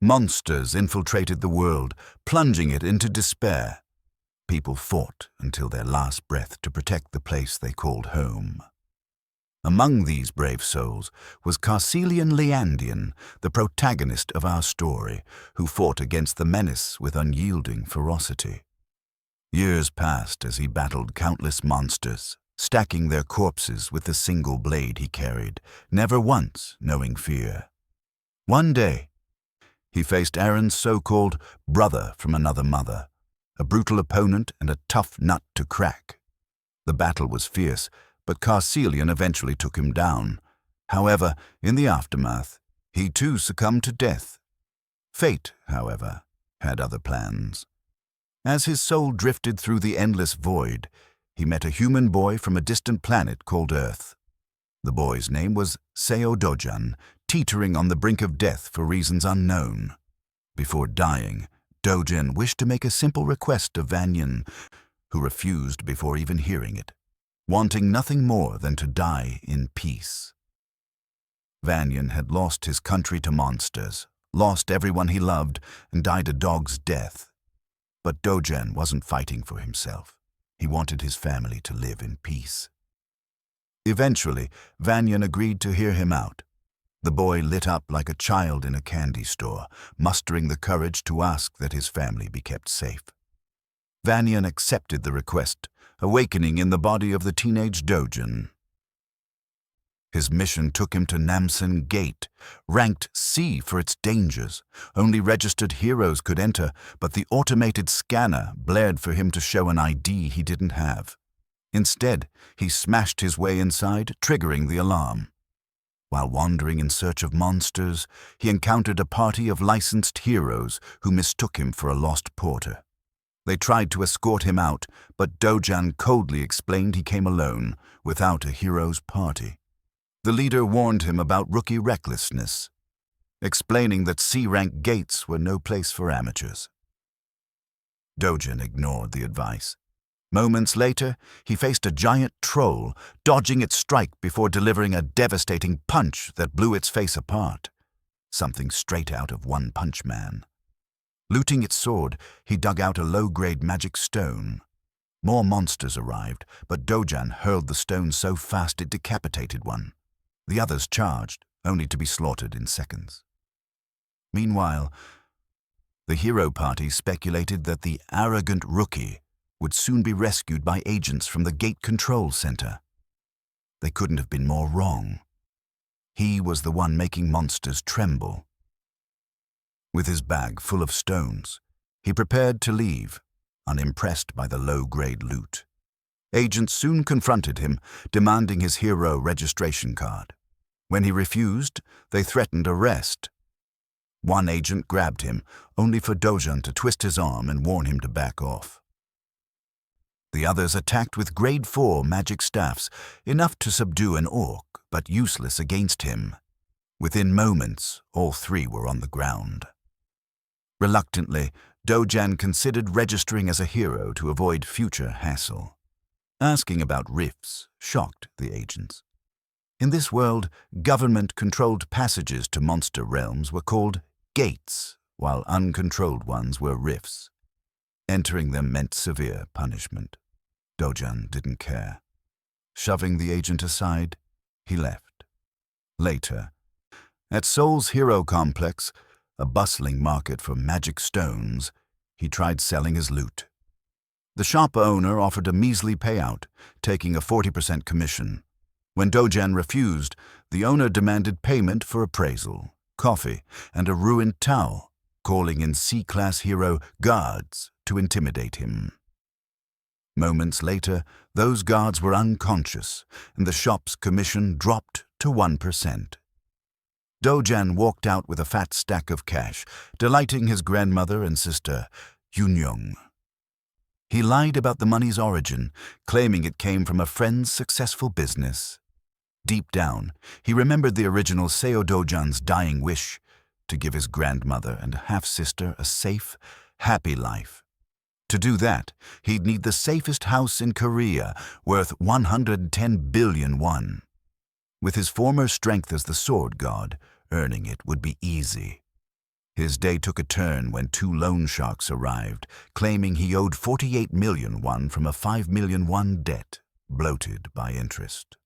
Monsters infiltrated the world, plunging it into despair. People fought until their last breath to protect the place they called home. Among these brave souls was Carcelian Leandian, the protagonist of our story, who fought against the menace with unyielding ferocity. Years passed as he battled countless monsters, stacking their corpses with the single blade he carried, never once knowing fear. One day, he faced Aaron's so-called brother from another mother, a brutal opponent and a tough nut to crack. The battle was fierce, but Carcelian eventually took him down. However, in the aftermath, he too succumbed to death. Fate, however, had other plans. As his soul drifted through the endless void, he met a human boy from a distant planet called Earth. The boy's name was Seo Dojan, teetering on the brink of death for reasons unknown. Before dying, Dojan wished to make a simple request of Vanyan, who refused before even hearing it, wanting nothing more than to die in peace. Vanyan had lost his country to monsters, lost everyone he loved, and died a dog's death. But Dojan wasn't fighting for himself. He wanted his family to live in peace. Eventually, Vanyan agreed to hear him out. The boy lit up like a child in a candy store, mustering the courage to ask that his family be kept safe. Vanyan accepted the request, awakening in the body of the teenage Dojan. His mission took him to Namsan Gate, ranked C for its dangers. Only registered heroes could enter, but the automated scanner blared for him to show an ID he didn't have. Instead, he smashed his way inside, triggering the alarm. While wandering in search of monsters, he encountered a party of licensed heroes who mistook him for a lost porter. They tried to escort him out, but Dojan coldly explained he came alone, without a hero's party. The leader warned him about rookie recklessness, explaining that C-rank gates were no place for amateurs. Dojan ignored the advice. Moments later, he faced a giant troll, dodging its strike before delivering a devastating punch that blew its face apart. Something straight out of One Punch Man. Looting its sword, he dug out a low-grade magic stone. More monsters arrived, but Dojan hurled the stone so fast it decapitated one. The others charged, only to be slaughtered in seconds. Meanwhile, the hero party speculated that the arrogant rookie would soon be rescued by agents from the Gate Control Center. They couldn't have been more wrong. He was the one making monsters tremble. With his bag full of stones, he prepared to leave, unimpressed by the low-grade loot. Agents soon confronted him, demanding his hero registration card. When he refused, they threatened arrest. One agent grabbed him, only for Dojan to twist his arm and warn him to back off. The others attacked with grade 4 magic staffs, enough to subdue an orc, but useless against him. Within moments, all three were on the ground. Reluctantly, Dojan considered registering as a hero to avoid future hassle. Asking about rifts shocked the agents. In this world, government-controlled passages to monster realms were called gates, while uncontrolled ones were rifts. Entering them meant severe punishment. Dojan didn't care. Shoving the agent aside, he left. Later, at Seoul's Hero Complex, a bustling market for magic stones, he tried selling his loot. The shop owner offered a measly payout, taking a 40% commission. When Dojan refused, the owner demanded payment for appraisal, coffee, and a ruined towel, calling in C-class hero guards to intimidate him. Moments later, those guards were unconscious, and the shop's commission dropped to 1%. Dojan walked out with a fat stack of cash, delighting his grandmother and sister, Yunyoung. He lied about the money's origin, claiming it came from a friend's successful business. Deep down, he remembered the original Seo Dojan's dying wish to give his grandmother and half-sister a safe, happy life. To do that, he'd need the safest house in Korea, worth 110 billion won. With his former strength as the sword god, earning it would be easy. His day took a turn when 2 loan sharks arrived, claiming he owed 48 million won from a 5 million won debt, bloated by interest.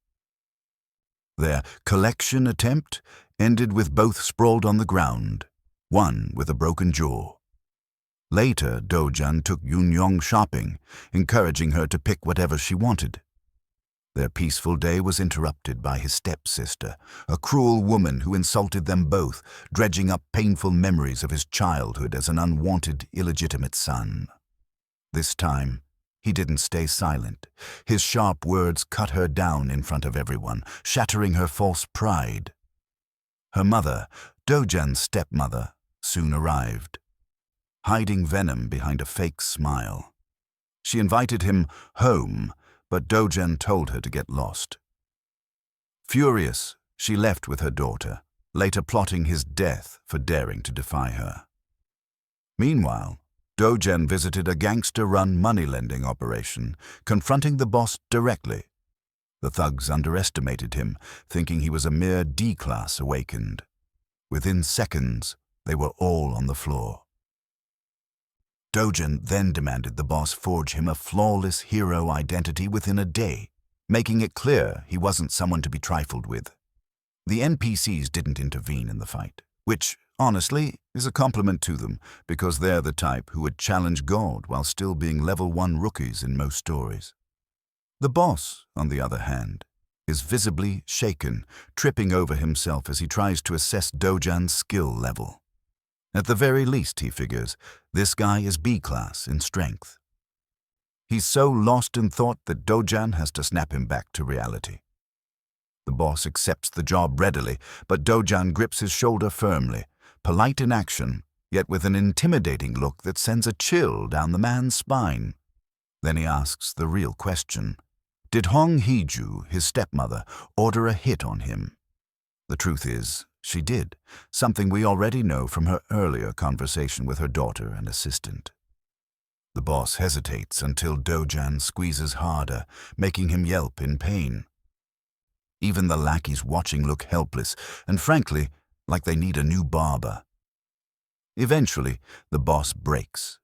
Their collection attempt ended with both sprawled on the ground, one with a broken jaw. Later, Dojun took Yunyong shopping, encouraging her to pick whatever she wanted. Their peaceful day was interrupted by his stepsister, a cruel woman who insulted them both, dredging up painful memories of his childhood as an unwanted, illegitimate son. This time, he didn't stay silent. His sharp words cut her down in front of everyone, shattering her false pride. Her mother, Dojun's stepmother, soon arrived, hiding venom behind a fake smile. She invited him home, but Dojun told her to get lost. Furious, she left with her daughter, later plotting his death for daring to defy her. Meanwhile, Dojun visited a gangster-run money-lending operation, confronting the boss directly. The thugs underestimated him, thinking he was a mere D-class awakened. Within seconds, they were all on the floor. Dojun then demanded the boss forge him a flawless hero identity within a day, making it clear he wasn't someone to be trifled with. The NPCs didn't intervene in the fight, which, honestly, is a compliment to them, because they're the type who would challenge God while still being level 1 rookies in most stories. The boss, on the other hand, is visibly shaken, tripping over himself as he tries to assess Dojun's skill level. At the very least, he figures, this guy is B-class in strength. He's so lost in thought that Dojun has to snap him back to reality. The boss accepts the job readily, but Dojun grips his shoulder firmly, polite in action, yet with an intimidating look that sends a chill down the man's spine. Then he asks the real question. Did Hong Hee-ju, his stepmother, order a hit on him? The truth is, she did, something we already know from her earlier conversation with her daughter and assistant. The boss hesitates until Dojun squeezes harder, making him yelp in pain. Even the lackeys watching look helpless, and frankly, like they need a new barber. Eventually, the boss breaks.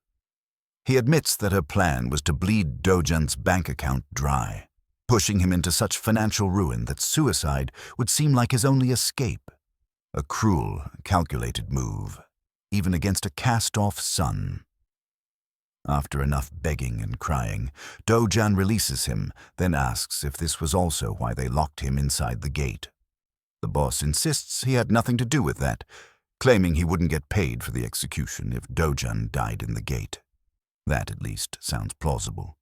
He admits that her plan was to bleed Dojun's bank account dry, pushing him into such financial ruin that suicide would seem like his only escape. A cruel, calculated move, even against a cast-off son. After enough begging and crying, Dojun releases him, then asks if this was also why they locked him inside the gate. The boss insists he had nothing to do with that, claiming he wouldn't get paid for the execution if Dojun died in the gate. That, at least, sounds plausible.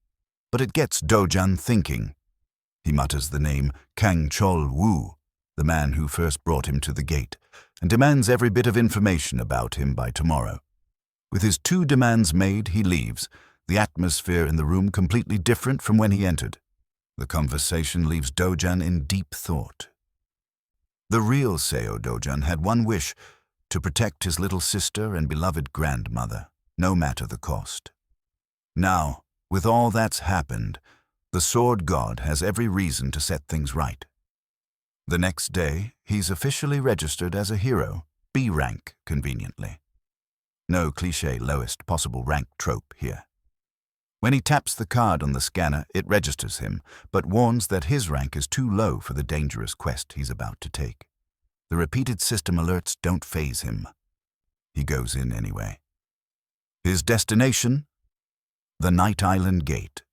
But it gets Dojun thinking. He mutters the name Kang Chol-woo, the man who first brought him to the gate, and demands every bit of information about him by tomorrow. With his 2 demands made, he leaves, the atmosphere in the room completely different from when he entered. The conversation leaves Dojun in deep thought. The real Seo Dojun had one wish, to protect his little sister and beloved grandmother, no matter the cost. Now, with all that's happened, the Sword God has every reason to set things right. The next day, he's officially registered as a hero, B rank, conveniently. No cliché lowest possible rank trope here. When he taps the card on the scanner, it registers him, but warns that his rank is too low for the dangerous quest he's about to take. The repeated system alerts don't faze him. He goes in anyway. His destination? The Night Island Gate.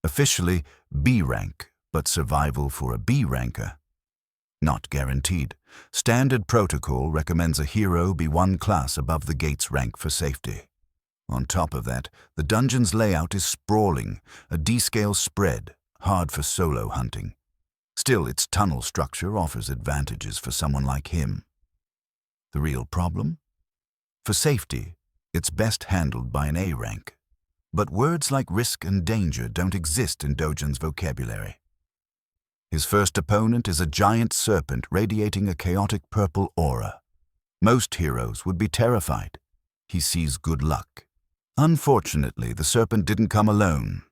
Officially B rank, but survival for a B ranker. Not guaranteed. Standard protocol recommends a hero be 1 class above the gate's rank for safety. On top of that, the dungeon's layout is sprawling, a D-scale spread, hard for solo hunting. Still, its tunnel structure offers advantages for someone like him. The real problem? For safety, it's best handled by an A rank. But words like risk and danger don't exist in Dojun's vocabulary. His first opponent is a giant serpent radiating a chaotic purple aura. Most heroes would be terrified. He sees good luck. Unfortunately, the serpent didn't come alone.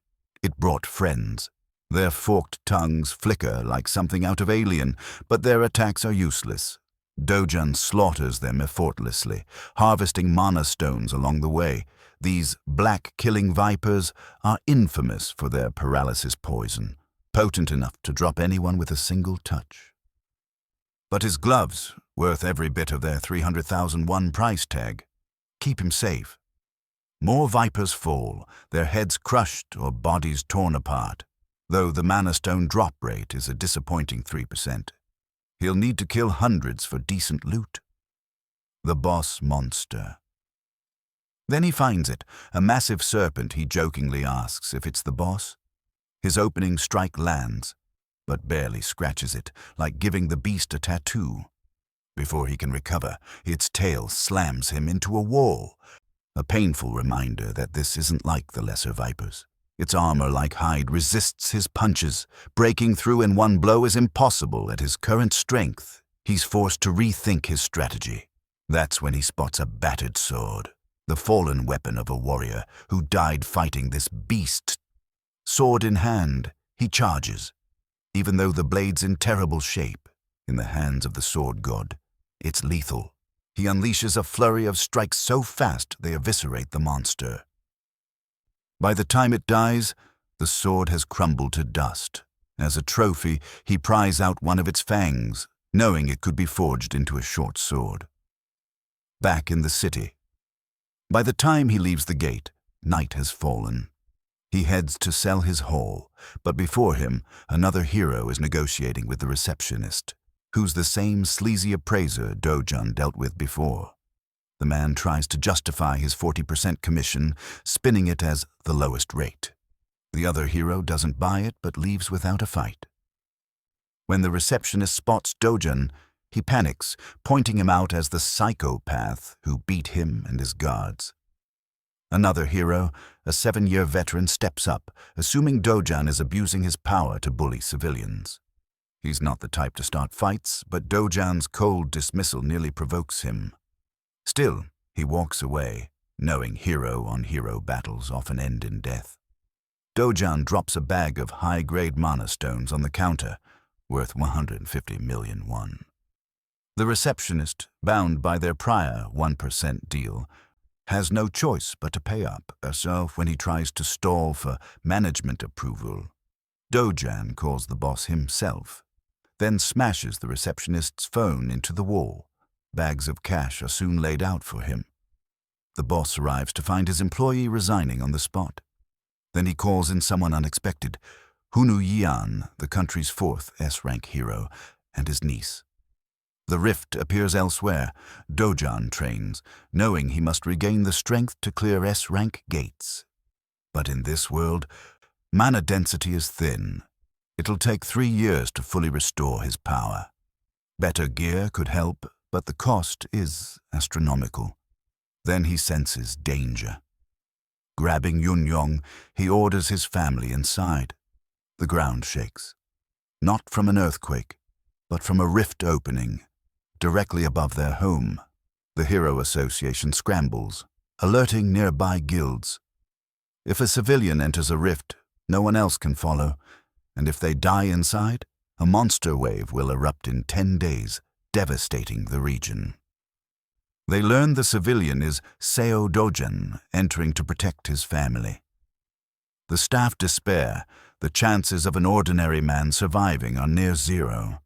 It brought friends. Their forked tongues flicker like something out of Alien, but their attacks are useless. Dojun slaughters them effortlessly, harvesting mana stones along the way. These black-killing vipers are infamous for their paralysis poison, potent enough to drop anyone with a single touch. But his gloves, worth every bit of their 300,001 price tag, keep him safe. More vipers fall, their heads crushed or bodies torn apart, though the mana stone drop rate is a disappointing 3%. He'll need to kill hundreds for decent loot. The boss monster. Then he finds it, a massive serpent. He jokingly asks if it's the boss. His opening strike lands, but barely scratches it, like giving the beast a tattoo. Before he can recover, its tail slams him into a wall, a painful reminder that this isn't like the lesser vipers. Its armor-like hide resists his punches. Breaking through in one blow is impossible at his current strength. He's forced to rethink his strategy. That's when he spots a battered sword, the fallen weapon of a warrior who died fighting this beast. Sword in hand, he charges. Even though the blade's in terrible shape, in the hands of the sword god, it's lethal. He unleashes a flurry of strikes so fast they eviscerate the monster. By the time it dies, the sword has crumbled to dust. As a trophy, he pries out one of its fangs, knowing it could be forged into a short sword. Back in the city. By the time he leaves the gate, night has fallen. He heads to sell his haul, but before him, another hero is negotiating with the receptionist, who's the same sleazy appraiser Dojun dealt with before. The man tries to justify his 40% commission, spinning it as the lowest rate. The other hero doesn't buy it but leaves without a fight. When the receptionist spots Dojun, he panics, pointing him out as the psychopath who beat him and his guards. Another hero, a 7-year veteran, steps up, assuming Dojun is abusing his power to bully civilians. He's not the type to start fights, but Dojun's cold dismissal nearly provokes him. Still, he walks away, knowing hero-on-hero battles often end in death. Dojun drops a bag of high-grade mana stones on the counter, worth 150 million won. The receptionist, bound by their prior 1% deal, has no choice but to pay up herself when he tries to stall for management approval. Dojun calls the boss himself, then smashes the receptionist's phone into the wall. Bags of cash are soon laid out for him. The boss arrives to find his employee resigning on the spot. Then he calls in someone unexpected, Hunu Yian, the country's 4th S-rank hero, and his niece. The rift appears elsewhere. Dojun trains, knowing he must regain the strength to clear S-rank gates. But in this world, mana density is thin. It'll take 3 years to fully restore his power. Better gear could help, but the cost is astronomical. Then he senses danger. Grabbing Yunyong, he orders his family inside. The ground shakes. Not from an earthquake, but from a rift opening, directly above their home. The Hero Association scrambles, alerting nearby guilds. If a civilian enters a rift, no one else can follow, and if they die inside, a monster wave will erupt in 10 days, devastating the region. They learn the civilian is Seo Dojun, entering to protect his family. The staff despair. The chances of an ordinary man surviving are near zero.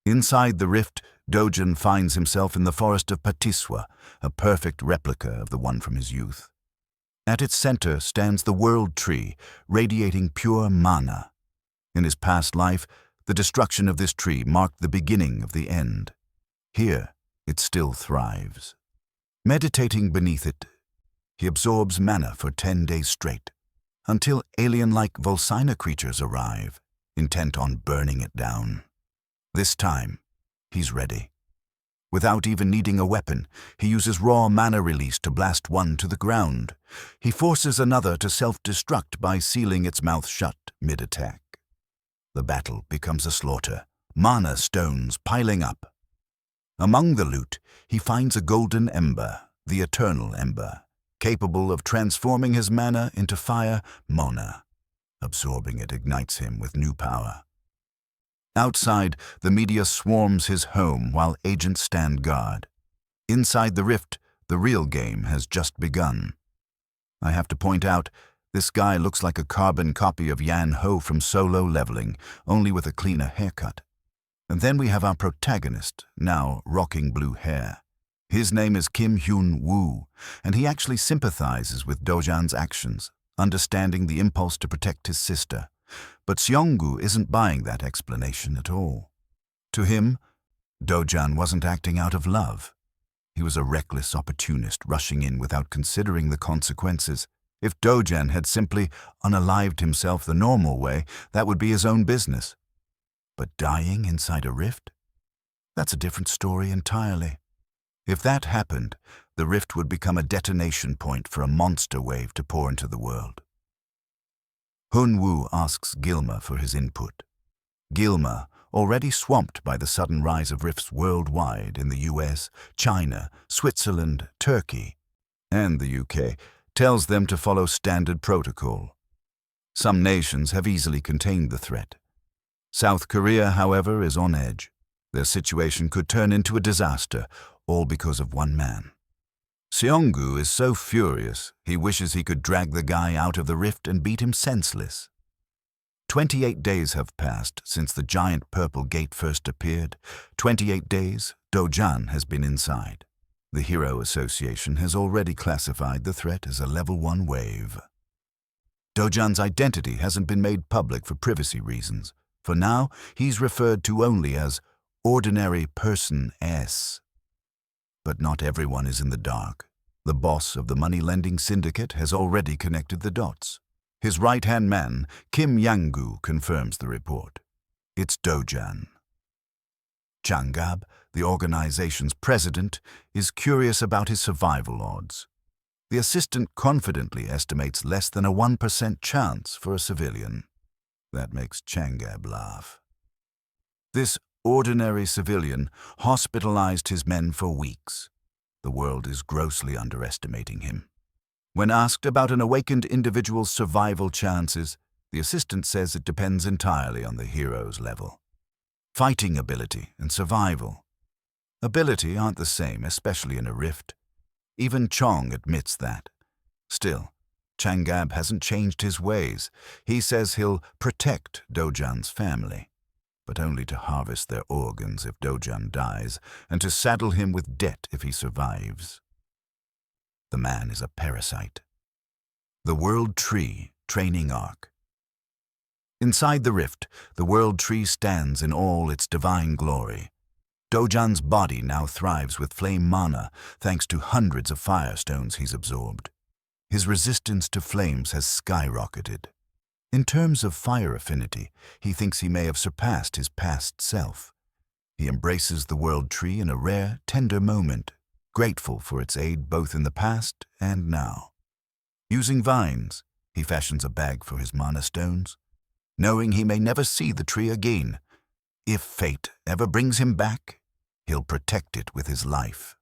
Inside the rift, Dojun finds himself in the forest of Patiswa, a perfect replica of the one from his youth. At its center stands the World Tree, radiating pure mana. In his past life, the destruction of this tree marked the beginning of the end. Here, it still thrives. Meditating beneath it, he absorbs mana for 10 days straight, until alien-like Volsina creatures arrive, intent on burning it down. This time, he's ready. Without even needing a weapon, he uses raw mana release to blast one to the ground. He forces another to self-destruct by sealing its mouth shut mid-attack. The battle becomes a slaughter, mana stones piling up. Among the loot, he finds a golden ember, the eternal ember, capable of transforming his mana into fire, Mona. Absorbing it ignites him with new power. Outside, the media swarms his home while agents stand guard. Inside the rift, the real game has just begun. I have to point out, this guy looks like a carbon copy of Yan Ho from Solo Leveling, only with a cleaner haircut. And then we have our protagonist, now rocking blue hair. His name is Kim Hyun-woo, and he actually sympathizes with Do-jan's actions, understanding the impulse to protect his sister. But Seong-gu isn't buying that explanation at all. To him, Do-jan wasn't acting out of love. He was a reckless opportunist rushing in without considering the consequences. If Do-jan had simply unalived himself the normal way, that would be his own business. But dying inside a rift? That's a different story entirely. If that happened, the rift would become a detonation point for a monster wave to pour into the world. Hyun-woo asks Gilma for his input. Gilma, already swamped by the sudden rise of rifts worldwide in the US, China, Switzerland, Turkey, and the UK, tells them to follow standard protocol. Some nations have easily contained the threat. South Korea, however, is on edge. Their situation could turn into a disaster, all because of one man. Seong-gu is so furious, he wishes he could drag the guy out of the rift and beat him senseless. 28 days have passed since the giant purple gate first appeared. 28 days, Do-jan has been inside. The Hero Association has already classified the threat as a Level 1 wave. Do-jan's identity hasn't been made public for privacy reasons. For now, he's referred to only as Ordinary Person S. But not everyone is in the dark. The boss of the money-lending syndicate has already connected the dots. His right-hand man, Kim Yang-gu, confirms the report. It's Do-jan. Chang-gab, the organization's president, is curious about his survival odds. The assistant confidently estimates less than a 1% chance for a civilian. That makes Chang-gab laugh. This ordinary civilian hospitalized his men for weeks. The world is grossly underestimating him. When asked about an awakened individual's survival chances, the assistant says it depends entirely on the hero's level. Fighting ability and survival. Ability aren't the same, especially in a rift. Even Chong admits that. Still, Chang-gab hasn't changed his ways. He says he'll protect Do-jan's family, but only to harvest their organs if Do-jan dies, and to saddle him with debt if he survives. The man is a parasite. The World Tree Training Arc. Inside the rift, the World Tree stands in all its divine glory. Do-jan's body now thrives with flame mana, thanks to hundreds of firestones he's absorbed. His resistance to flames has skyrocketed. In terms of fire affinity, he thinks he may have surpassed his past self. He embraces the World Tree in a rare, tender moment, grateful for its aid both in the past and now. Using vines, he fashions a bag for his mana stones, knowing he may never see the tree again. If fate ever brings him back, he'll protect it with his life.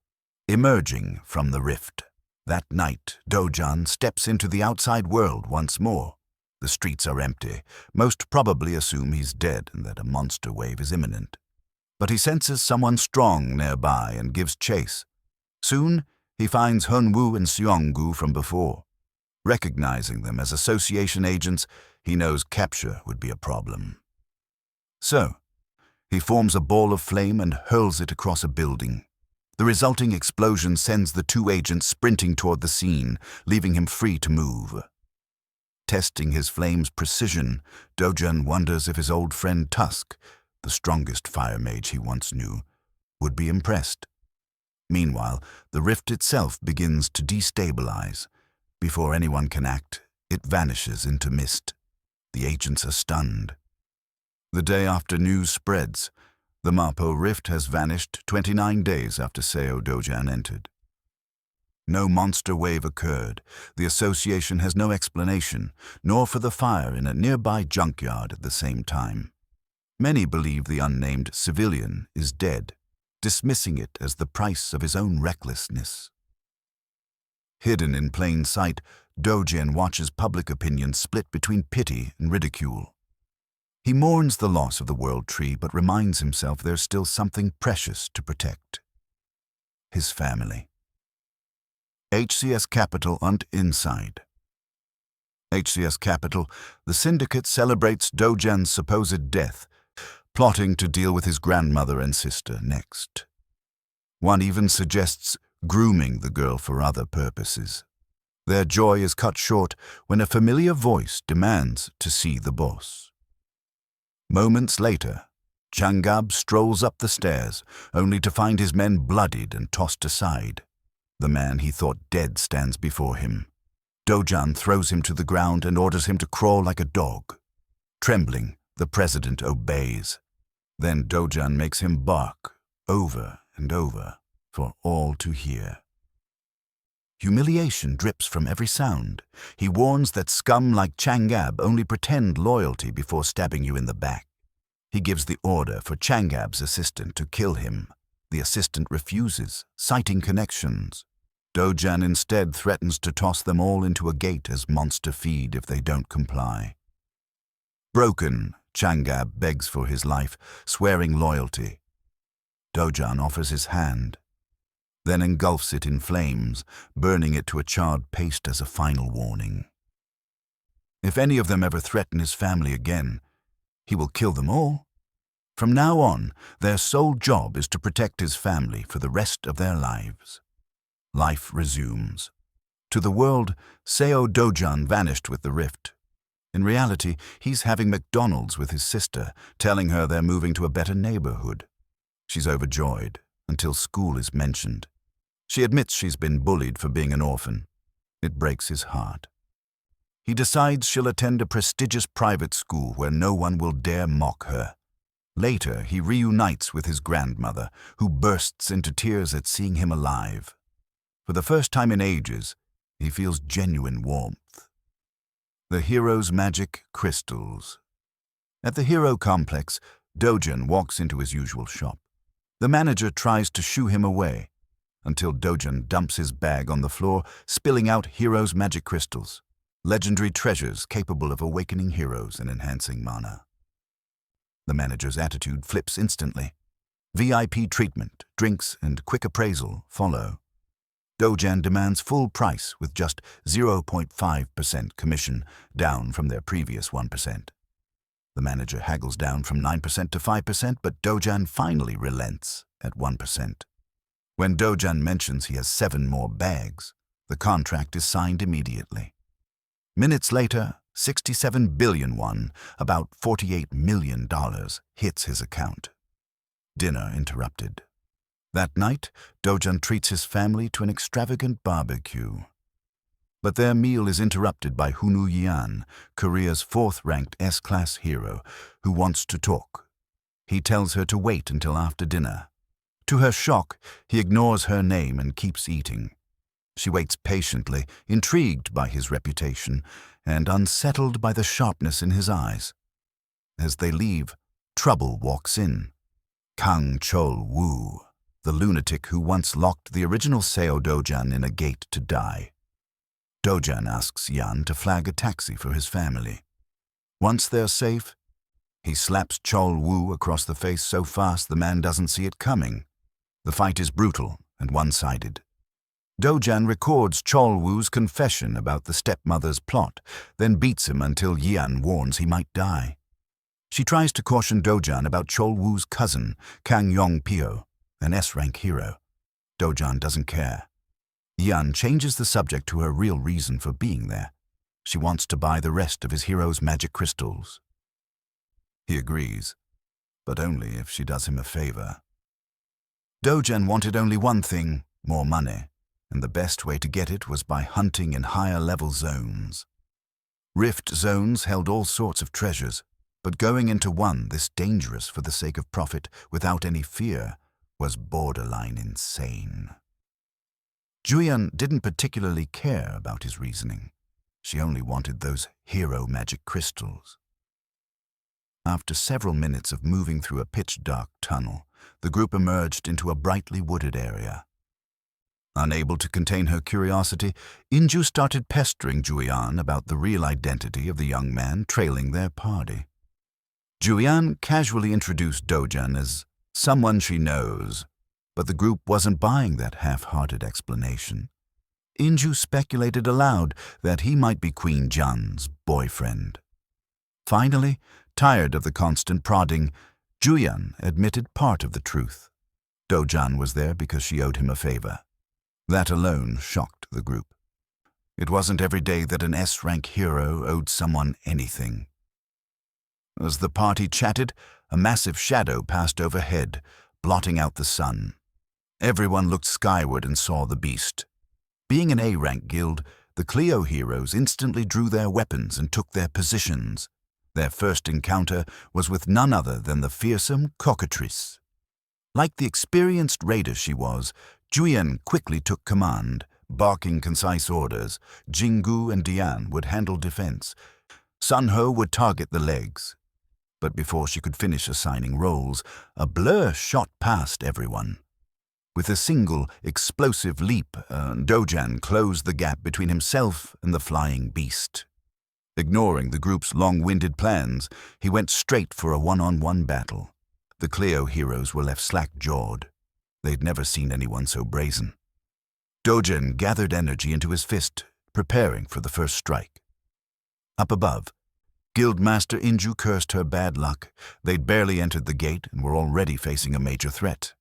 Emerging from the rift, that night, Do-jan steps into the outside world once more. The streets are empty. Most probably assume he's dead and that a monster wave is imminent. But he senses someone strong nearby and gives chase. Soon, he finds Hyun-woo and Seong-gu from before. Recognizing them as association agents, he knows capture would be a problem. So, he forms a ball of flame and hurls it across a building. The resulting explosion sends the two agents sprinting toward the scene, leaving him free to move. Testing his flame's precision, Do-jan wonders if his old friend Tusk, the strongest fire mage he once knew, would be impressed. Meanwhile, the rift itself begins to destabilize. Before anyone can act, it vanishes into mist. The agents are stunned. The day after news spreads, the Mapo rift has vanished 29 days after Seo Do-jan entered. No monster wave occurred. The association has no explanation, nor for the fire in a nearby junkyard at the same time. Many believe the unnamed civilian is dead, dismissing it as the price of his own recklessness. Hidden in plain sight, Do-jan watches public opinion split between pity and ridicule. He mourns the loss of the World Tree but reminds himself there's still something precious to protect. His family. HCS Capital and Inside. HCS Capital, the syndicate celebrates Dojan's supposed death, plotting to deal with his grandmother and sister next. One even suggests grooming the girl for other purposes. Their joy is cut short when a familiar voice demands to see the boss. Moments later, Changab strolls up the stairs, only to find his men bloodied and tossed aside. The man he thought dead stands before him. Dojan throws him to the ground and orders him to crawl like a dog. Trembling, the president obeys. Then Dojan makes him bark, over and over, for all to hear. Humiliation drips from every sound. He warns that scum like Changab only pretend loyalty before stabbing you in the back. He gives the order for Changab's assistant to kill him. The assistant refuses, citing connections. Dojan instead threatens to toss them all into a gate as monster feed if they don't comply. Broken, Changab begs for his life, swearing loyalty. Dojan offers his hand, then engulfs it in flames, burning it to a charred paste as a final warning. If any of them ever threaten his family again, he will kill them all. From now on, their sole job is to protect his family for the rest of their lives. Life resumes. To the world, Seo Dojan vanished with the rift. In reality, he's having McDonald's with his sister, telling her they're moving to a better neighborhood. She's overjoyed, until school is mentioned. She admits she's been bullied for being an orphan. It breaks his heart. He decides she'll attend a prestigious private school where no one will dare mock her. Later, he reunites with his grandmother, who bursts into tears at seeing him alive. For the first time in ages, he feels genuine warmth. The hero's magic crystals. At the hero complex, Dojan walks into his usual shop. The manager tries to shoo him away, until Dojan dumps his bag on the floor, spilling out hero's magic crystals, legendary treasures capable of awakening heroes and enhancing mana. The manager's attitude flips instantly. VIP treatment, drinks, and quick appraisal follow. Dojan demands full price with just 0.5% commission, down from their previous 1%. The manager haggles down from 9% to 5%, but Dojan finally relents at 1%. When Dojan mentions he has 7 more bags, the contract is signed immediately. Minutes later, 67 billion won, about $48 million, hits his account. Dinner interrupted. That night, Dojan treats his family to an extravagant barbecue. But their meal is interrupted by Hunu Yan, Korea's 4th-ranked S-class hero, who wants to talk. He tells her to wait until after dinner. To her shock, he ignores her name and keeps eating. She waits patiently, intrigued by his reputation and unsettled by the sharpness in his eyes. As they leave, trouble walks in. Kang Chol-woo, the lunatic who once locked the original Seo Dojan in a gate to die. Dojan asks Yan to flag a taxi for his family. Once they're safe, he slaps Chol-woo across the face so fast the man doesn't see it coming. The fight is brutal and one-sided. Dojan records Chol-woo's confession about the stepmother's plot, then beats him until Yan warns he might die. She tries to caution Dojan about Chol-woo's cousin, Kang Yong-pyo, an S-rank hero. Dojan doesn't care. Yan changes the subject to her real reason for being there. She wants to buy the rest of his hero's magic crystals. He agrees, but only if she does him a favor. Dojan wanted only one thing, more money, and the best way to get it was by hunting in higher-level zones. Rift zones held all sorts of treasures, but going into one this dangerous for the sake of profit without any fear was borderline insane. Juyeon didn't particularly care about his reasoning. She only wanted those hero magic crystals. After several minutes of moving through a pitch-dark tunnel, the group emerged into a brightly wooded area. Unable to contain her curiosity, Inju started pestering Juyeon about the real identity of the young man trailing their party. Julian casually introduced Dojan as someone she knows, but the group wasn't buying that half-hearted explanation. Inju speculated aloud that he might be Queen Jan's boyfriend. Finally, tired of the constant prodding, Julian admitted part of the truth. Dojan was there because she owed him a favor. That alone shocked the group. It wasn't every day that an S-rank hero owed someone anything. As the party chatted, a massive shadow passed overhead, blotting out the sun. Everyone looked skyward and saw the beast. Being an A-rank guild, the Clio heroes instantly drew their weapons and took their positions. Their first encounter was with none other than the fearsome cockatrice. Like the experienced raider she was, Julian quickly took command. Barking concise orders, Jingu and Dian would handle defense. Sunho would target the legs. But before she could finish assigning roles, a blur shot past everyone. With a single, explosive leap, Dojan closed the gap between himself and the flying beast. Ignoring the group's long-winded plans, he went straight for a one-on-one battle. The Clio heroes were left slack-jawed. They'd never seen anyone so brazen. Dojan gathered energy into his fist, preparing for the first strike. Up above, Guildmaster Inju cursed her bad luck. They'd barely entered the gate and were already facing a major threat.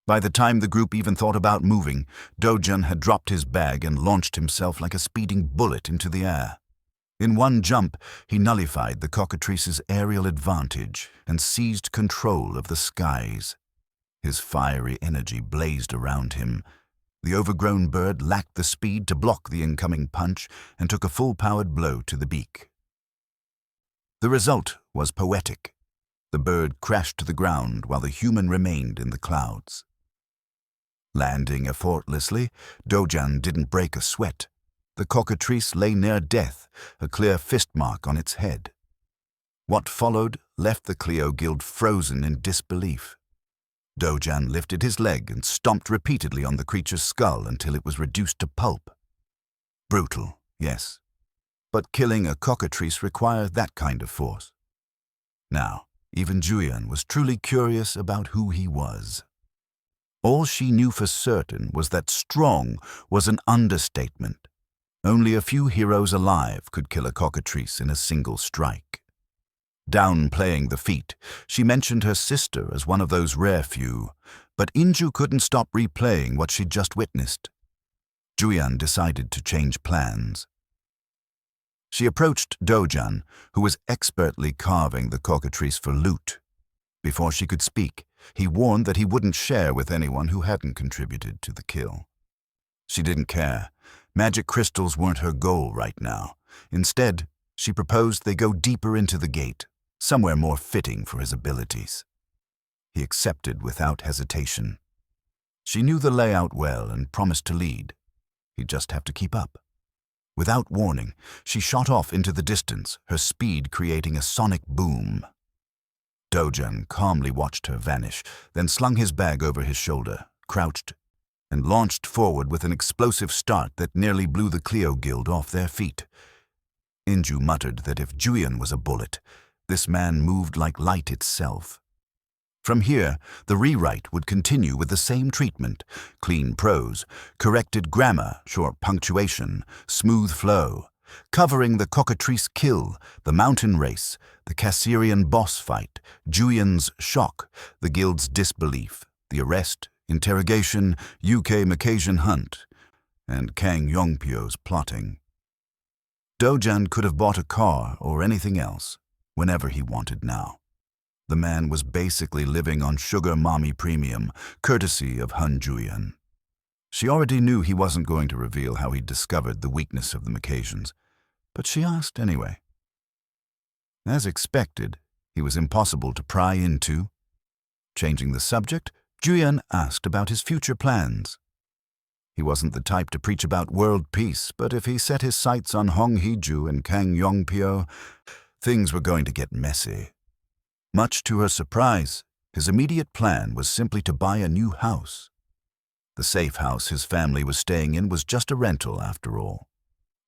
By the time the group even thought about moving, Dojan had dropped his bag and launched himself like a speeding bullet into the air. In one jump, he nullified the cockatrice's aerial advantage and seized control of the skies. His fiery energy blazed around him. The overgrown bird lacked the speed to block the incoming punch and took a full-powered blow to the beak. The result was poetic. The bird crashed to the ground while the human remained in the clouds. Landing effortlessly, Dojan didn't break a sweat. The cockatrice lay near death, a clear fist mark on its head. What followed left the Clio Guild frozen in disbelief. Dojan lifted his leg and stomped repeatedly on the creature's skull until it was reduced to pulp. Brutal, yes, but killing a cockatrice required that kind of force. Now, even Julian was truly curious about who he was. All she knew for certain was that strong was an understatement. Only a few heroes alive could kill a cockatrice in a single strike. Downplaying the feat, she mentioned her sister as one of those rare few, but Inju couldn't stop replaying what she'd just witnessed. Julian decided to change plans. She approached Dojan, who was expertly carving the cockatrice for loot. Before she could speak, he warned that he wouldn't share with anyone who hadn't contributed to the kill. She didn't care. Magic crystals weren't her goal right now. Instead, she proposed they go deeper into the gate, somewhere more fitting for his abilities. He accepted without hesitation. She knew the layout well and promised to lead. He'd just have to keep up. Without warning, she shot off into the distance, her speed creating a sonic boom. Dojan calmly watched her vanish, then slung his bag over his shoulder, crouched, and launched forward with an explosive start that nearly blew the Clio Guild off their feet. Inju muttered that if Julian was a bullet, this man moved like light itself. From here, the rewrite would continue with the same treatment: clean prose, corrected grammar, short punctuation, smooth flow, covering the cockatrice kill, the mountain race, the Cassirian boss fight, Julian's shock, the guild's disbelief, the arrest, interrogation, UK Macasian hunt, and Kang Yongpyo's plotting. Dojan could have bought a car or anything else, whenever he wanted now. The man was basically living on sugar mommy premium, courtesy of Hun Julian. She already knew he wasn't going to reveal how he'd discovered the weakness of the Macasians, but she asked anyway. As expected, he was impossible to pry into. Changing the subject, Julian asked about his future plans. He wasn't the type to preach about world peace, but if he set his sights on Hong Hee-ju and Kang Yongpyo, things were going to get messy. Much to her surprise, his immediate plan was simply to buy a new house. The safe house his family was staying in was just a rental, after all.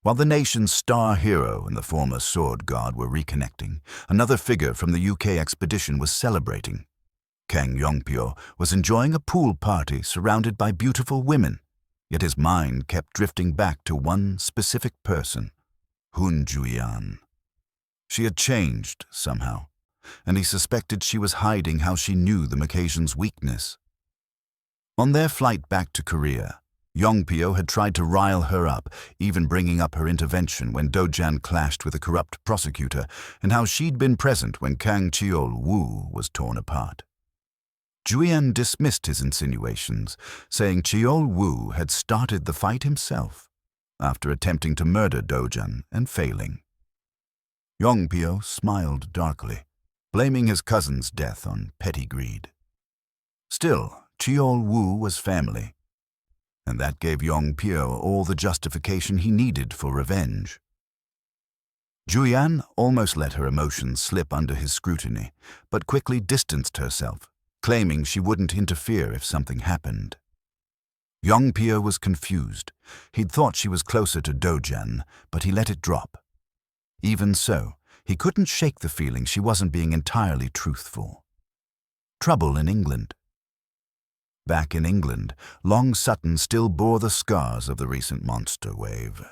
While the nation's star hero and the former sword god were reconnecting, another figure from the UK expedition was celebrating. Kang Yongpyo was enjoying a pool party surrounded by beautiful women, yet his mind kept drifting back to one specific person, Hun Juyan. She had changed somehow, and he suspected she was hiding how she knew the Malaysian's weakness. On their flight back to Korea, Yongpyo had tried to rile her up, even bringing up her intervention when Dojan clashed with a corrupt prosecutor, and how she'd been present when Kang Cheol-woo was torn apart. Juyan dismissed his insinuations, saying Cheol-woo had started the fight himself, after attempting to murder Dojan and failing. Yongpyo smiled darkly, blaming his cousin's death on petty greed. Still, Cheol-woo was family, and that gave Yongpyo all the justification he needed for revenge. Juyan almost let her emotions slip under his scrutiny, but quickly distanced herself, claiming she wouldn't interfere if something happened. Yongpyo was confused. He'd thought she was closer to Dojan, but he let it drop. Even so, he couldn't shake the feeling she wasn't being entirely truthful. Trouble in England. Back in England, Long Sutton still bore the scars of the recent monster wave.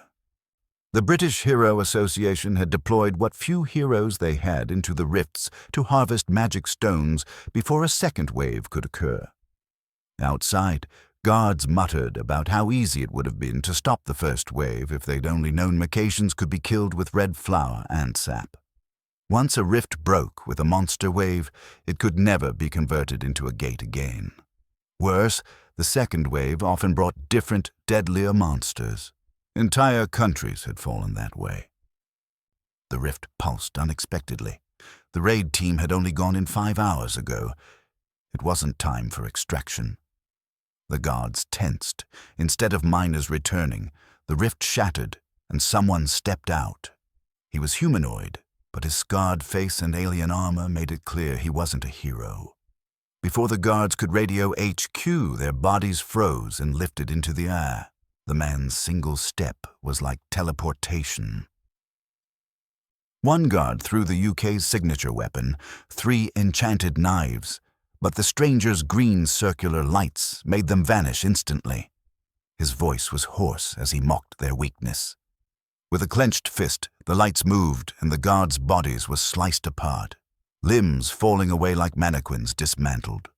The British Hero Association had deployed what few heroes they had into the rifts to harvest magic stones before a second wave could occur. Outside, guards muttered about how easy it would have been to stop the first wave if they'd only known Macations could be killed with red flower and sap. Once a rift broke with a monster wave, it could never be converted into a gate again. Worse, the second wave often brought different, deadlier monsters. Entire countries had fallen that way. The rift pulsed unexpectedly. The raid team had only gone in 5 hours ago. It wasn't time for extraction. The guards tensed. Instead of miners returning, the rift shattered, and someone stepped out. He was humanoid, but his scarred face and alien armor made it clear he wasn't a hero. Before the guards could radio HQ, their bodies froze and lifted into the air. The man's single step was like teleportation. One guard threw the UK's signature weapon, 3 enchanted knives, but the stranger's green circular lights made them vanish instantly. His voice was hoarse as he mocked their weakness. With a clenched fist, the lights moved and the guards' bodies were sliced apart, limbs falling away like mannequins dismantled.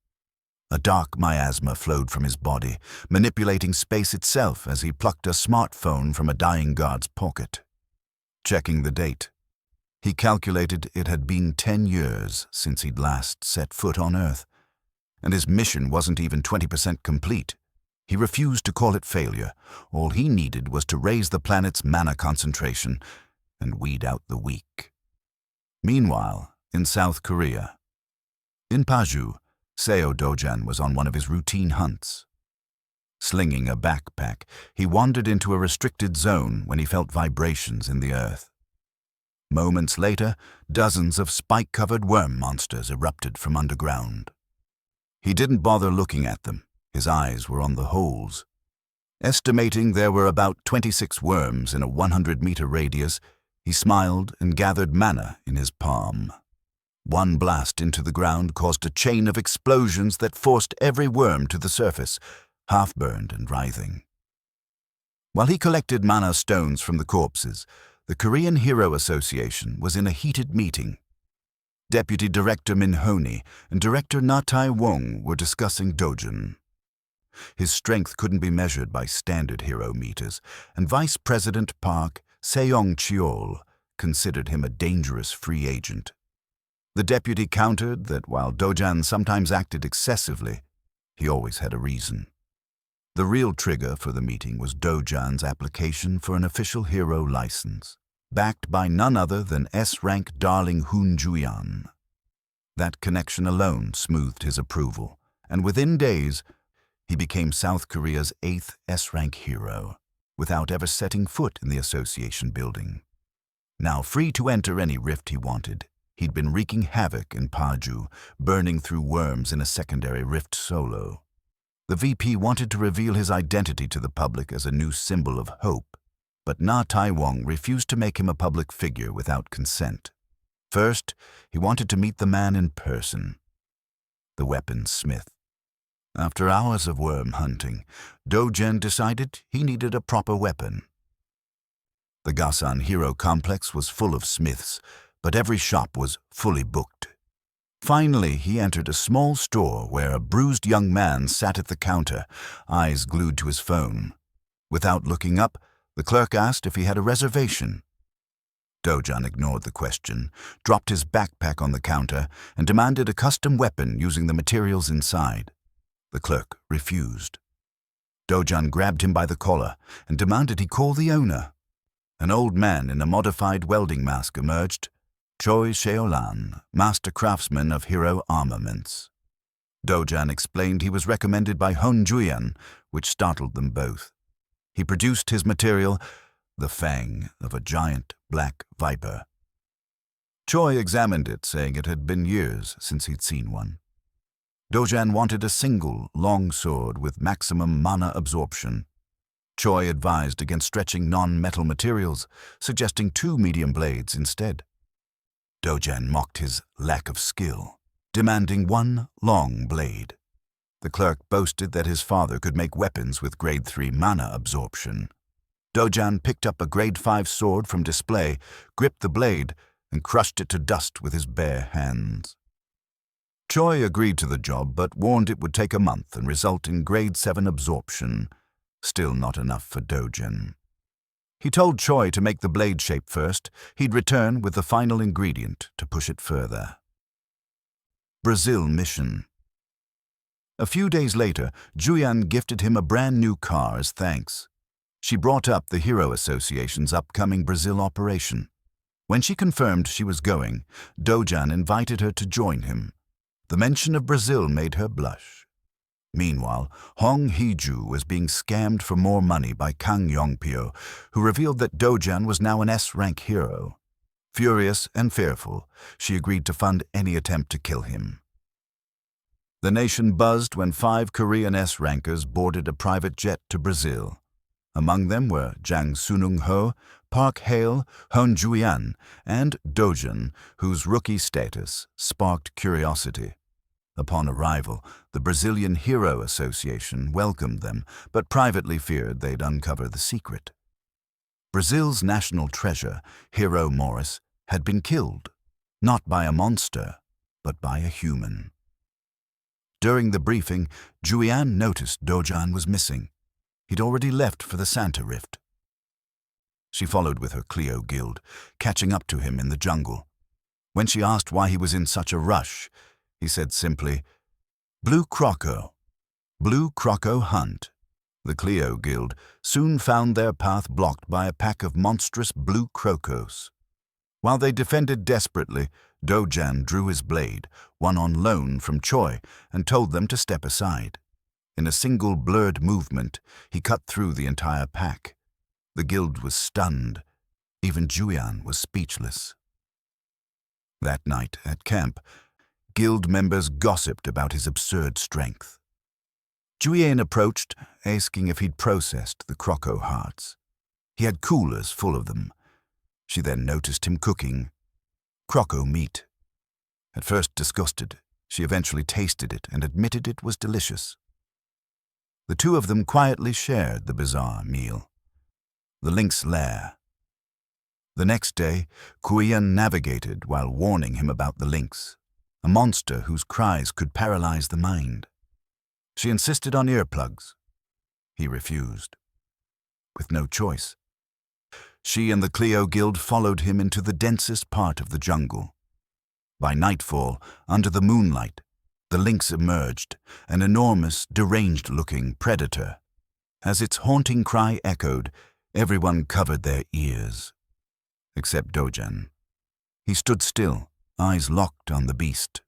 A dark miasma flowed from his body, manipulating space itself as he plucked a smartphone from a dying guard's pocket. Checking the date, he calculated it had been 10 years since he'd last set foot on Earth, and his mission wasn't even 20% complete. He refused to call it failure. All he needed was to raise the planet's mana concentration and weed out the weak. Meanwhile, in South Korea, in Paju, Seo Dojan was on one of his routine hunts. Slinging a backpack, he wandered into a restricted zone when he felt vibrations in the earth. Moments later, dozens of spike-covered worm monsters erupted from underground. He didn't bother looking at them. His eyes were on the holes. Estimating there were about 26 worms in a 100-meter radius, he smiled and gathered mana in his palm. One blast into the ground caused a chain of explosions that forced every worm to the surface, half-burned and writhing. While he collected mana stones from the corpses, the Korean Hero Association was in a heated meeting. Deputy Director Min Honi and Director Na Tai-wong were discussing Dojan. His strength couldn't be measured by standard hero meters, and Vice President Park Seong-cheol considered him a dangerous free agent. The deputy countered that while Dojan sometimes acted excessively, he always had a reason. The real trigger for the meeting was Dojan's application for an official hero license, backed by none other than S-rank darling Hun Juyan. That connection alone smoothed his approval, and within days, he became South Korea's 8th S-rank hero, without ever setting foot in the association building. Now free to enter any rift he wanted, he'd been wreaking havoc in Paju, burning through worms in a secondary rift solo. The VP wanted to reveal his identity to the public as a new symbol of hope, but Na Taiwong refused to make him a public figure without consent. First, he wanted to meet the man in person, the weaponsmith. After hours of worm hunting, Dogen decided he needed a proper weapon. The Gasan Hero complex was full of smiths, but every shop was fully booked. Finally, he entered a small store where a bruised young man sat at the counter, eyes glued to his phone. Without looking up, the clerk asked if he had a reservation. Dojan ignored the question, dropped his backpack on the counter, and demanded a custom weapon using the materials inside. The clerk refused. Dojan grabbed him by the collar and demanded he call the owner. An old man in a modified welding mask emerged, Choi Sheolan, master craftsman of hero armaments. Dojan explained he was recommended by Hon Juyan, which startled them both. He produced his material, the fang of a giant black viper. Choi examined it, saying it had been years since he'd seen one. Dojan wanted a single, long sword with maximum mana absorption. Choi advised against stretching non-metal materials, suggesting 2 medium blades instead. Dojan mocked his lack of skill, demanding 1 long blade. The clerk boasted that his father could make weapons with grade 3 mana absorption. Dojan picked up a grade 5 sword from display, gripped the blade, and crushed it to dust with his bare hands. Choi agreed to the job, but warned it would take a month and result in grade 7 absorption. Still not enough for Dojan. He told Choi to make the blade shape first. He'd return with the final ingredient to push it further. Brazil mission. A few days later, Juyan gifted him a brand new car as thanks. She brought up the Hero Association's upcoming Brazil operation. When she confirmed she was going, Dojan invited her to join him. The mention of Brazil made her blush. Meanwhile, Hong Hee-ju was being scammed for more money by Kang Yongpyo, who revealed that Dojan was now an S-rank hero. Furious and fearful, she agreed to fund any attempt to kill him. The nation buzzed when 5 Korean S-rankers boarded a private jet to Brazil. Among them were Jang Sunung-ho, Park Hale, Hon Juyan, and Dojan, whose rookie status sparked curiosity. Upon arrival, the Brazilian Hero Association welcomed them, but privately feared they'd uncover the secret. Brazil's national treasure, Hero Morris, had been killed, not by a monster, but by a human. During the briefing, Juyan noticed Dojan was missing. He'd already left for the Santa Rift. She followed with her Clio guild, catching up to him in the jungle. When she asked why he was in such a rush, he said simply, "Blue Croco. Blue Croco hunt." The Clio guild soon found their path blocked by a pack of monstrous blue crocos. While they defended desperately, Dojan drew his blade, one on loan from Choi, and told them to step aside. In a single blurred movement, he cut through the entire pack. The guild was stunned. Even Juyan was speechless. That night at camp, guild members gossiped about his absurd strength. Juyan approached, asking if he'd processed the croco hearts. He had coolers full of them. She then noticed him cooking croco meat. At first disgusted, she eventually tasted it and admitted it was delicious. The two of them quietly shared the bizarre meal. The lynx lair. The next day, Kuyan navigated while warning him about the lynx, a monster whose cries could paralyze the mind. She insisted on earplugs. He refused. With no choice, she and the Clio Guild followed him into the densest part of the jungle. By nightfall, under the moonlight, the lynx emerged, an enormous, deranged-looking predator. As its haunting cry echoed, everyone covered their ears. Except Dojan. He stood still, eyes locked on the beast.